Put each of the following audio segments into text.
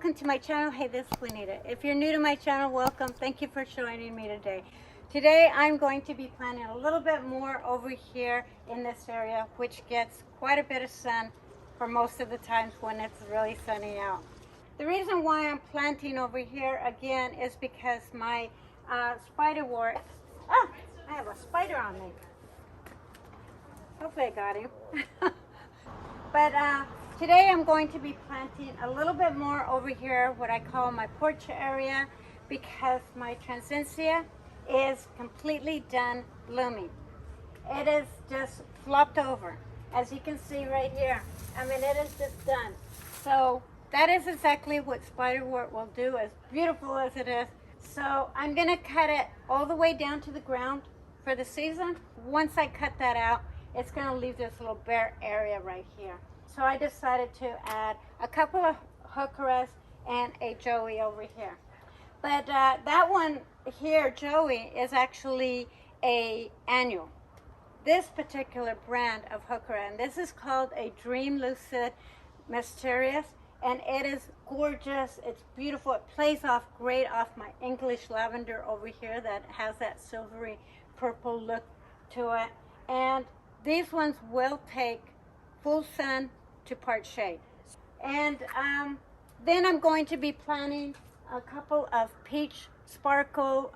welcome to my channel. Hey, this is Juanita. If you're new to my channel, welcome. Thank you for joining me today. Today I'm going to be planting a little bit more over here in this area, which gets quite a bit of sun for most of the times when it's really sunny out. The reason why I'm planting over here again is because my spiderwort, I have a spider on me. Hopefully I got him. But today I'm going to be planting a little bit more over here, what I call my porch area, because my transcentia is completely done blooming. It is just flopped over, as you can see right here. I mean, it is just done. So that is exactly what spiderwort will do, as beautiful as it is. So I'm going to cut it all the way down to the ground for the season. Once I cut that out, it's going to leave this little bare area right here. So I decided to add a couple of heucheras and a joey over here. But that one here, joey, is actually a annual. This particular brand of heuchera, and this is called a Dream Lucid Mysterious, and it is gorgeous. It's beautiful. It plays off great off my English lavender over here that has that silvery purple look to it. And these ones will take full sun to part shade. And then I'm going to be planting a couple of peach sparkle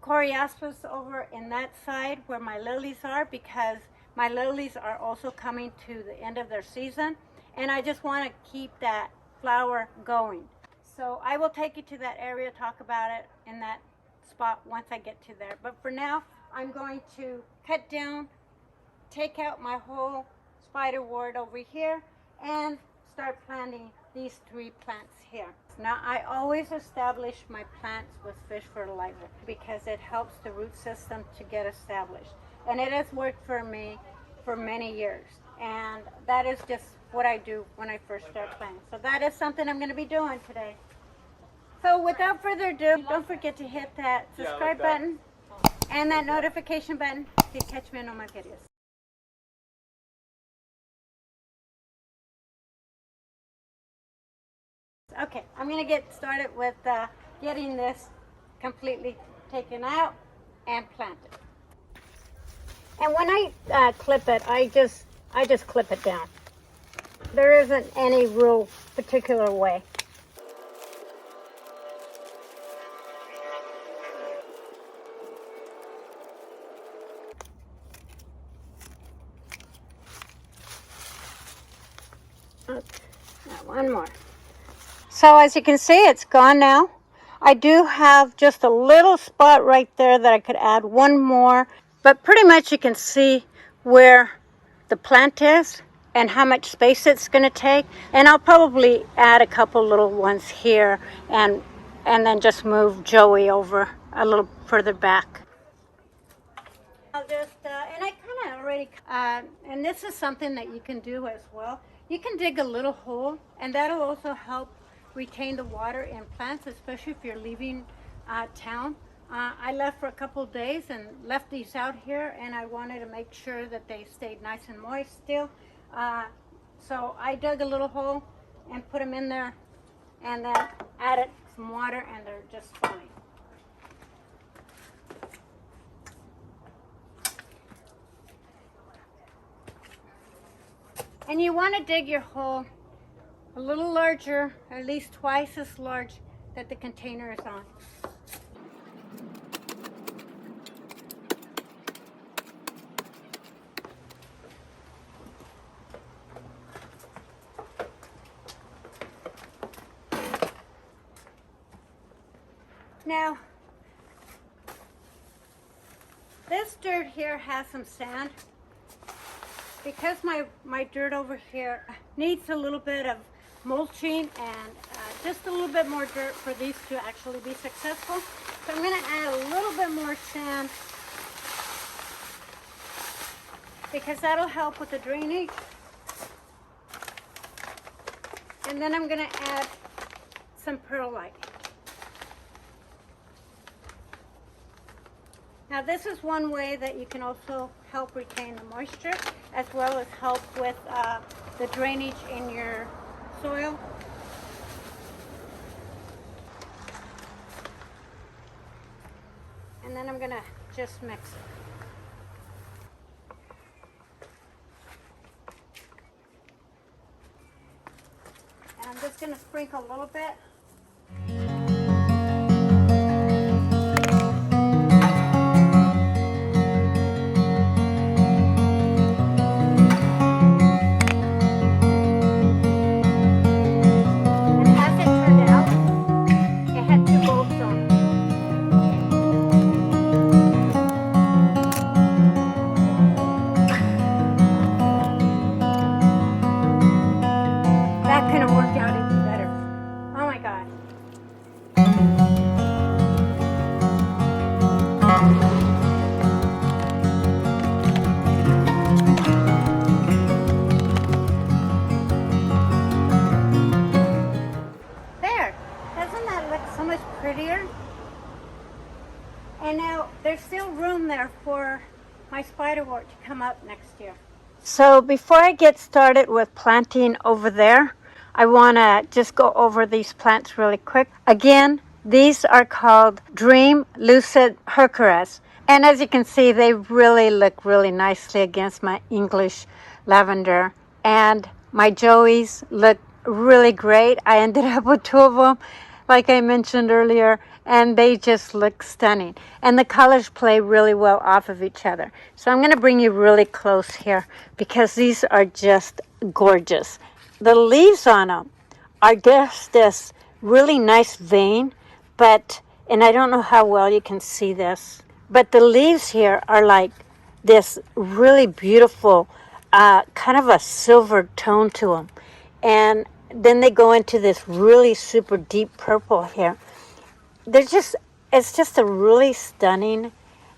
coreopsis over in that side where my lilies are, because my lilies are also coming to the end of their season, and I just want to keep that flower going. So I will take you to that area, talk about it in that spot once I get to there. But for now, I'm going to cut down, take out my whole spiderwort over here, and start planting these 3 plants here. Now, I always establish my plants with fish fertilizer because it helps the root system to get established. And it has worked for me for many years. And that is just what I do when I first start planting. So that is something I'm going to be doing today. So without further ado, don't forget to hit that subscribe button and that notification button to catch me on all my videos. Okay, I'm going to get started with getting this completely taken out and planted. And when I clip it, I just clip it down. There isn't any real particular way. Okay, now one more. So as you can see, it's gone now. I do have just a little spot right there that I could add one more, but pretty much you can see where the plant is and how much space it's going to take. And I'll probably add a couple little ones here and then just move joey over a little further back. I'll just, and I kind of already, and this is something that you can do as well. You can dig a little hole, and that'll also help retain the water in plants, especially if you're leaving town. I left for a couple of days and left these out here, and I wanted to make sure that they stayed nice and moist still. So I dug a little hole and put them in there, and then added some water, and they're just fine. And you want to dig your hole a little larger, at least twice as large that the container is on. Now, this dirt here has some sand. Because my dirt over here needs a little bit of mulching and just a little bit more dirt for these to actually be successful. So I'm going to add a little bit more sand because that'll help with the drainage. And then I'm going to add some perlite. Now this is one way that you can also help retain the moisture as well as help with the drainage in your soil. I'm gonna just mix it. And I'm just gonna sprinkle a little bit. And as it turned out, it had 2 bulbs on it. That could have worked out even better. Oh my God. There. Doesn't that look so much prettier? And now there's still room there for my spiderwort to come up next year. So before I get started with planting over there, I want to just go over these plants really quick. Again, these are called Dream Lucid Heucheras. And as you can see, they really look really nicely against my English lavender. And my Joeys look really great. I ended up with 2 of them, like I mentioned earlier, and they just look stunning. And the colors play really well off of each other. So I'm going to bring you really close here because these are just gorgeous. The leaves on them are just this really nice vein, and I don't know how well you can see this, but the leaves here are like this really beautiful, kind of a silver tone to them. And then they go into this really super deep purple here. It's just a really stunning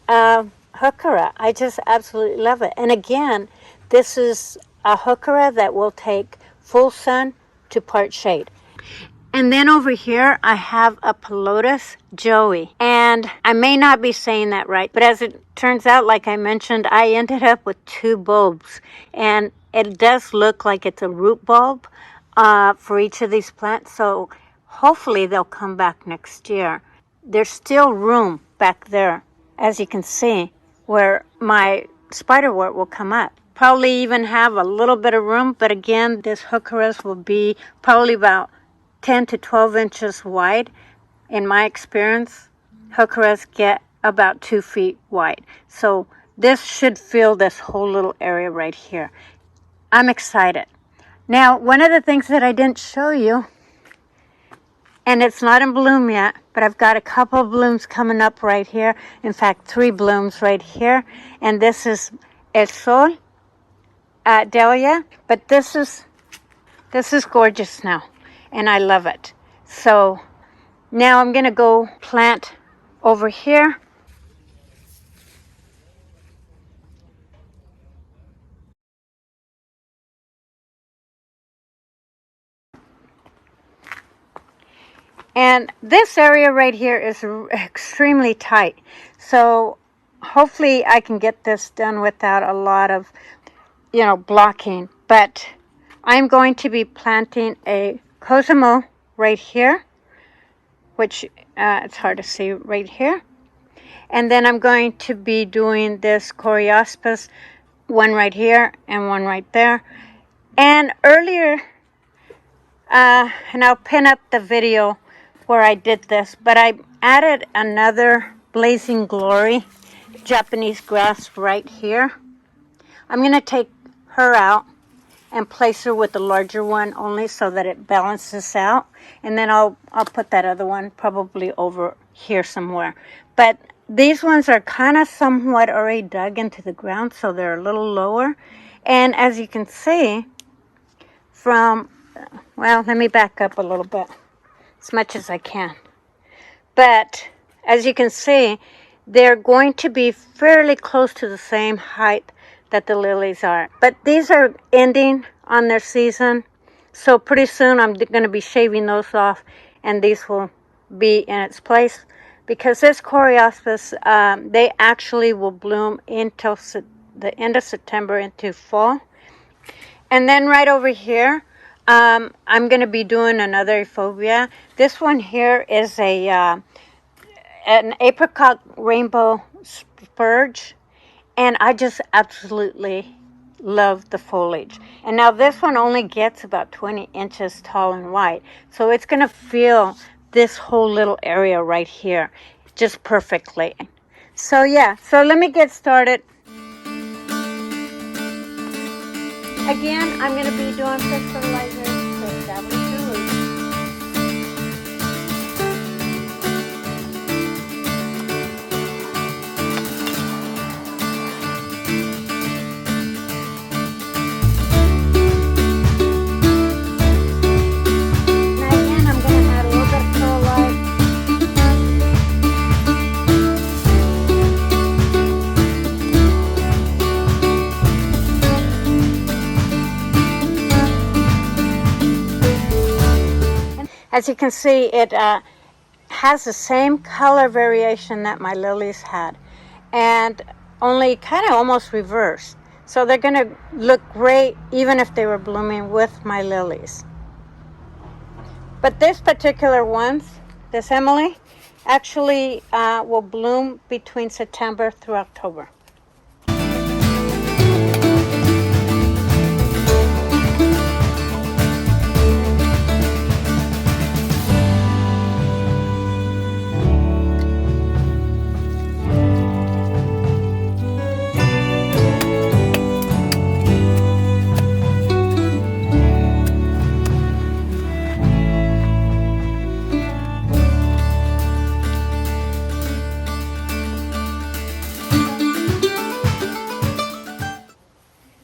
heuchera. I just absolutely love it. And again, this is a heuchera that will take full sun to part shade. And then over here, I have a Pelotus Joey. And I may not be saying that right, but as it turns out, like I mentioned, I ended up with 2 bulbs. And it does look like it's a root bulb for each of these plants. So hopefully they'll come back next year. There's still room back there, as you can see, where my spiderwort will come up. Probably even have a little bit of room, but again, this heucheras will be probably about 10 to 12 inches wide. In my experience, heucheras get about 2 feet wide. So this should fill this whole little area right here. I'm excited. Now, one of the things that I didn't show you, and it's not in bloom yet, but I've got a couple of blooms coming up right here. In fact, 3 blooms right here. And this is El Sol Dahlia, but this is gorgeous now, and I love it. So now I'm going to go plant over here. And this area right here is extremely tight. So hopefully I can get this done without a lot of, blocking. But I'm going to be planting a Cosmo right here, which it's hard to see right here. And then I'm going to be doing this Coreospis, one right here and one right there. And earlier, and I'll pin up the video where I did this, but I added another Blazing Glory Japanese grass right here. I'm going to take her out and place her with the larger one only so that it balances out. And then I'll put that other one probably over here somewhere. But these ones are kind of somewhat already dug into the ground, so they're a little lower. And as you can see well, let me back up a little bit, as much as I can. But as you can see, they're going to be fairly close to the same height that the lilies are. But these are ending on their season, so pretty soon I'm going to be shaving those off, and these will be in its place. Because this Coreospis, they actually will bloom until the end of September into fall. And then right over here, I'm going to be doing another euphorbia. This one here is an apricot rainbow spurge, and I just absolutely love the foliage. And now this one only gets about 20 inches tall and wide, so it's going to fill this whole little area right here just perfectly. So yeah, so let me get started. Again, I'm going to be doing fertilizers to establish the roots. Now again, I'm going to add a little bit of fertilizer. As you can see, it has the same color variation that my lilies had, and only kind of almost reversed. So they're going to look great even if they were blooming with my lilies. But this particular one, this Emily, actually will bloom between September through October.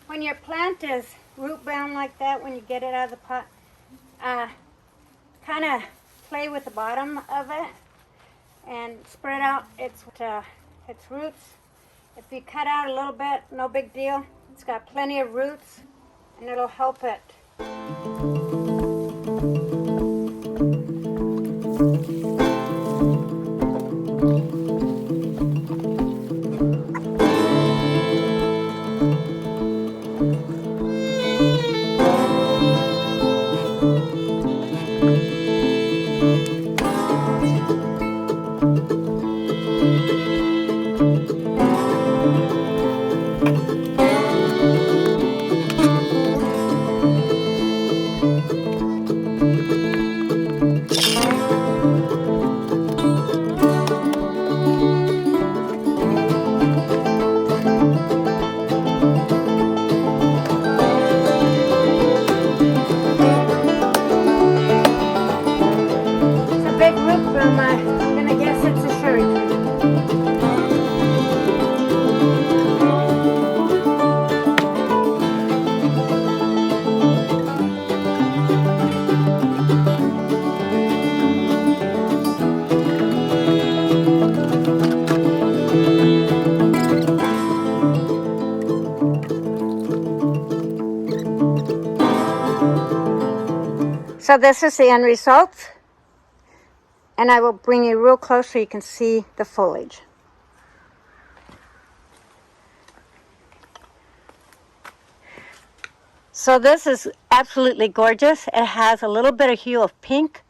When your plant is root bound like that, when you get it out of the pot, kind of play with the bottom of it and spread out its roots. If you cut out a little bit, no big deal. It's got plenty of roots and it'll help it. I'm gonna guess it's a cherry tree. So this is the end result. And I will bring you real close so you can see the foliage. So this is absolutely gorgeous. It has a little bit of hue of pink,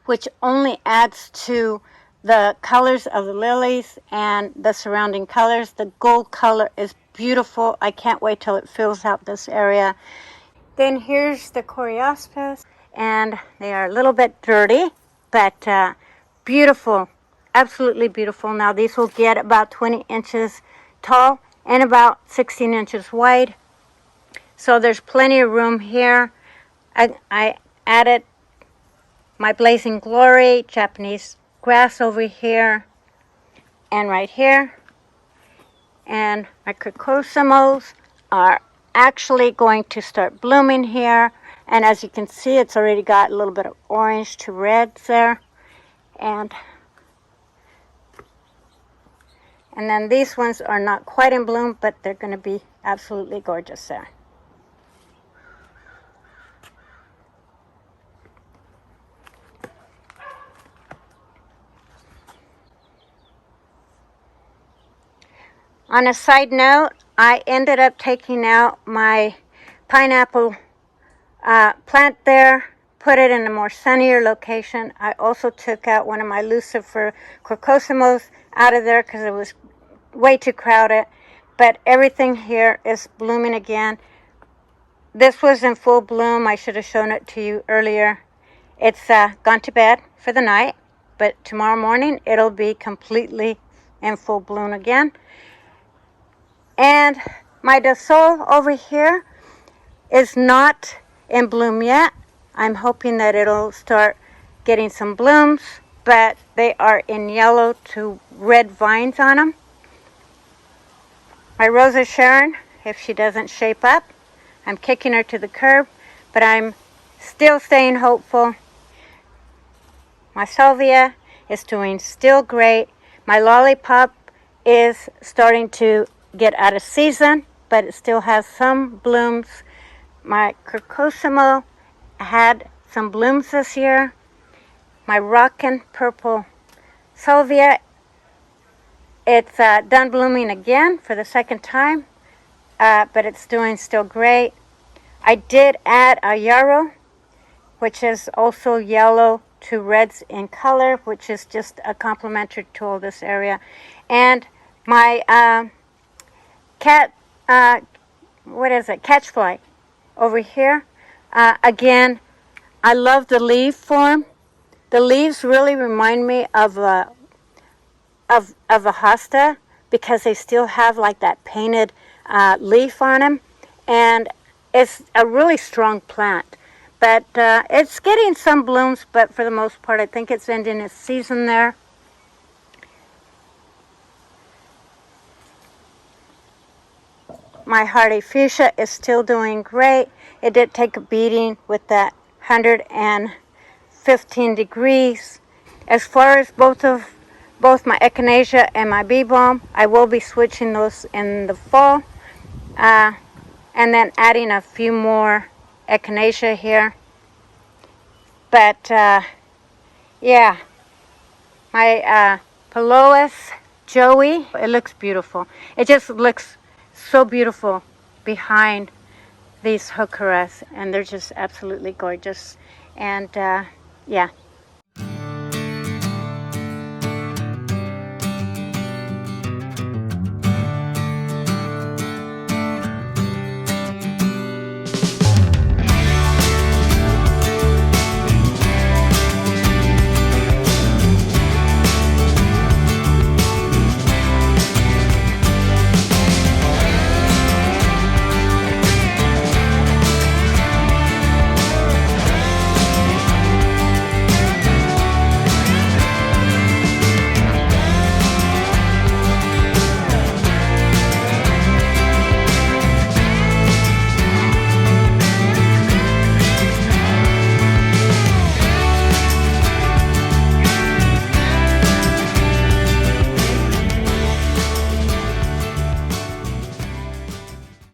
which only adds to the colors of the lilies and the surrounding colors. The gold color is beautiful. I can't wait till it fills out this area. Then here's the Coreospis, and they are a little bit dirty, but beautiful, absolutely beautiful. Now these will get about 20 inches tall and about 16 inches wide. So there's plenty of room here. I added my Blazing Glory, Japanese grass over here and right here. And my Crocosmos are actually going to start blooming here. And as you can see, it's already got a little bit of orange to reds there. And then these ones are not quite in bloom, but they're going to be absolutely gorgeous there. On a side note, I ended up taking out my pineapple plant there, put it in a more sunnier location. I also took out one of my Lucifer Crocosmos out of there because it was way too crowded, but everything here is blooming again. This was in full bloom. I should have shown it to you earlier. It's gone to bed for the night, but tomorrow morning it'll be completely in full bloom again. And my Dassault over here is not in bloom yet. I'm hoping that it'll start getting some blooms, but they are in yellow to red vines on them. My Rosa Sharon, if she doesn't shape up, I'm kicking her to the curb, but I'm still staying hopeful. My Salvia is doing still great. My Lollipop is starting to get out of season, but it still has some blooms. My Crocosimo had some blooms this year. My Rockin' Purple Salvia, it's done blooming again for the second time, but it's doing still great. I did add a Yarrow, which is also yellow to reds in color, which is just a complementary to this area. And my catchfly over here. Again, I love the leaf form. The leaves really remind me of a hosta because they still have like that painted leaf on them, and it's a really strong plant. But it's getting some blooms, but for the most part, I think it's ending its season there. My Hardy Fuchsia is still doing great. It did take a beating with that 115 degrees. As far as both my Echinacea and my bee balm, I will be switching those in the fall, and then adding a few more Echinacea here. But yeah, my Palois Joey, it looks beautiful. It just looks so beautiful behind these heucheras, and they're just absolutely gorgeous. And yeah,